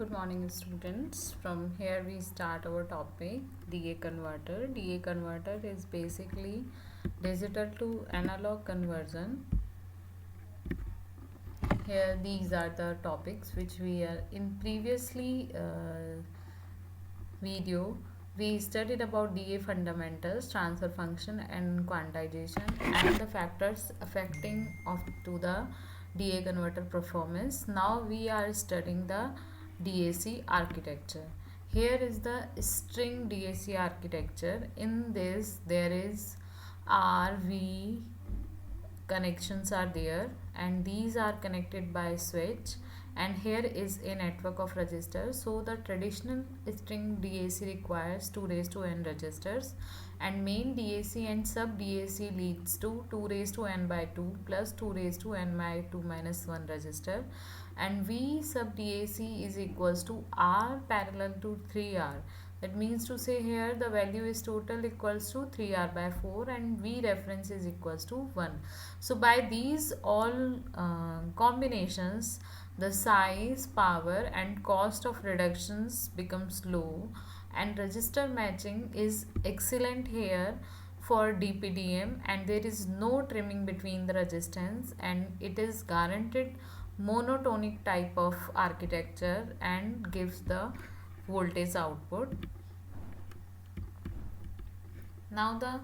Good morning, students. From here we start our topic DA converter. DA converter is basically digital to analog conversion. Here these are the topics which we are in previously video we studied about DA fundamentals, transfer function and quantization and the factors affecting of to the DA converter performance. Now we are studying the DAC architecture. Here is the string DAC architecture. In this there is RV connections are there and these are connected by switch, and here is a network of registers. So the traditional string DAC requires 2 raised to n registers, and main DAC and sub DAC leads to 2 raised to n by 2 plus 2 raised to n by 2 minus 1 register, and V sub DAC is equals to R parallel to 3R. That means to say here the value is total equals to 3R by 4 and V reference is equals to 1. So by these all combinations, the size, power and cost of reductions becomes low, and register matching is excellent here for DPDM, and there is no trimming between the resistance, and it is guaranteed monotonic type of architecture and gives the voltage output. Now the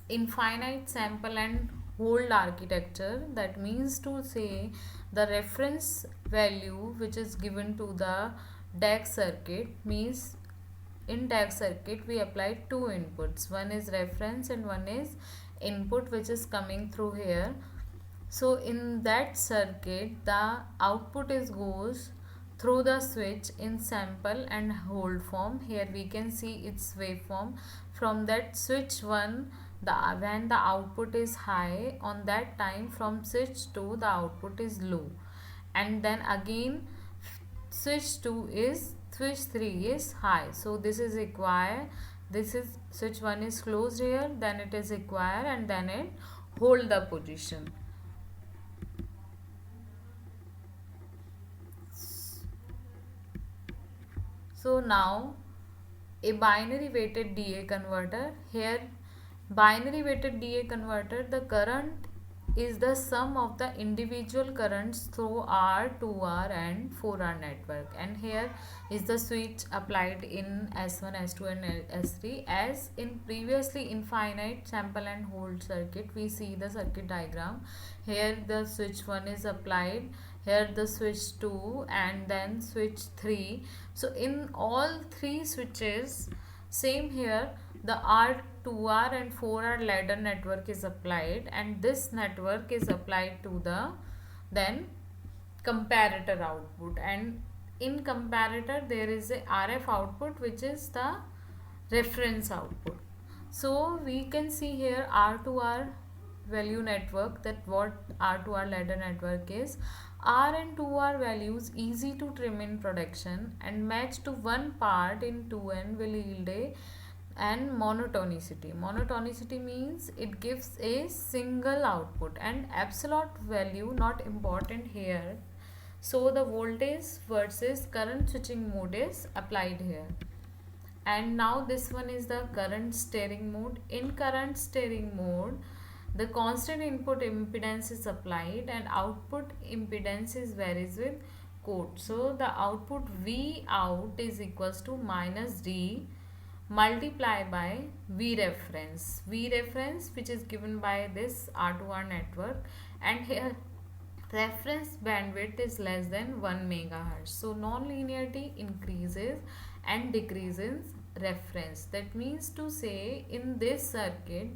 infinite sample and hold architecture, that means to say the reference value which is given to the DAC circuit, means in DAC circuit we apply two inputs, one is reference and one is input which is coming through here. So in that circuit the output is goes through the switch in sample and hold form. Here we can see its waveform. From that switch 1, when the output is high, on that time from switch 2 the output is low, and then again switch 2 is switch 3 is high. So this is require, this is switch 1 is closed here, then it is require and then it hold the position. So now a binary weighted DA converter. Here binary weighted DA converter, the current is the sum of the individual currents through R, 2R and 4R network, and here is the switch applied in S1, S2 and S3. As in previously infinite sample and hold circuit, we see the circuit diagram. Here the switch 1 is applied, here the switch 2 and then switch 3. So in all three switches, same here, the R, 2R and 4R ladder network is applied, and this network is applied to the then comparator output, and in comparator there is a RF output which is the reference output. So we can see here R2R value network, that what R2R ladder network is. R and 2R values easy to trim in production and match to one part in 2N will yield a and monotonicity. Monotonicity means it gives a single output, and absolute value not important here. So the voltage versus current switching mode is applied here. And now this one is the current steering mode. In current steering mode, the constant input impedance is applied and output impedance is varies with code. So the output V out is equals to minus D multiply by V reference. V reference which is given by this R2R network, and here reference bandwidth is less than 1 megahertz. So non-linearity increases and decreases reference. That means to say in this circuit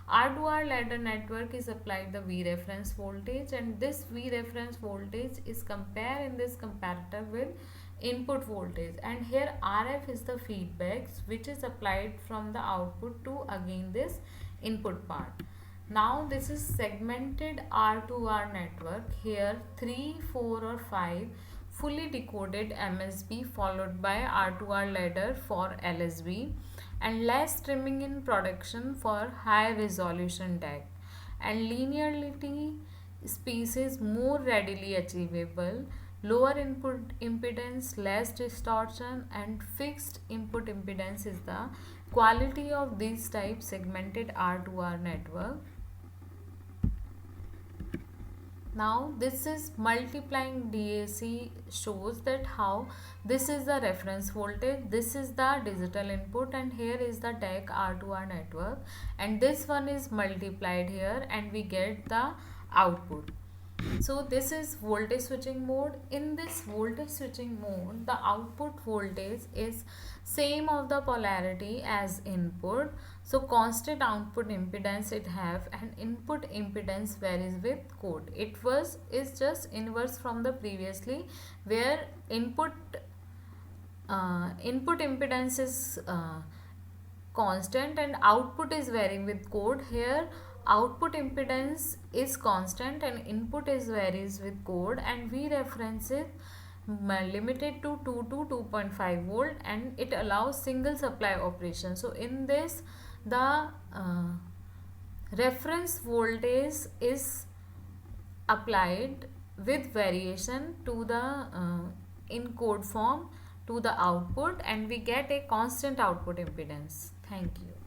R2R ladder network is applied the V reference voltage, and this V reference voltage is compared in this comparator with input voltage, and here RF is the feedbacks which is applied from the output to again this input part. Now this is segmented R2R network. Here 3, 4 or 5 fully decoded MSB followed by R2R ladder for LSB, and less trimming in production for high resolution DAC, and linearity species more readily achievable, lower input impedance, less distortion, and fixed input impedance is the quality of this type segmented R2R network. Now this is multiplying DAC shows that how this is the reference voltage, this is the digital input, and here is the DAC R2R network, and this one is multiplied here and we get the output. So this is voltage switching mode. In this voltage switching mode, the output voltage is same of the polarity as input. So constant output impedance it have, and input impedance varies with code. It is just inverse from the previously, where input impedance is constant and output is varying with code. Here output impedance is constant and input is varies with code, and V reference is limited to 2 to 2.5 volt, and it allows single supply operation. So in this the reference voltage is applied with variation to the in code form to the output, and we get a constant output impedance. Thank you.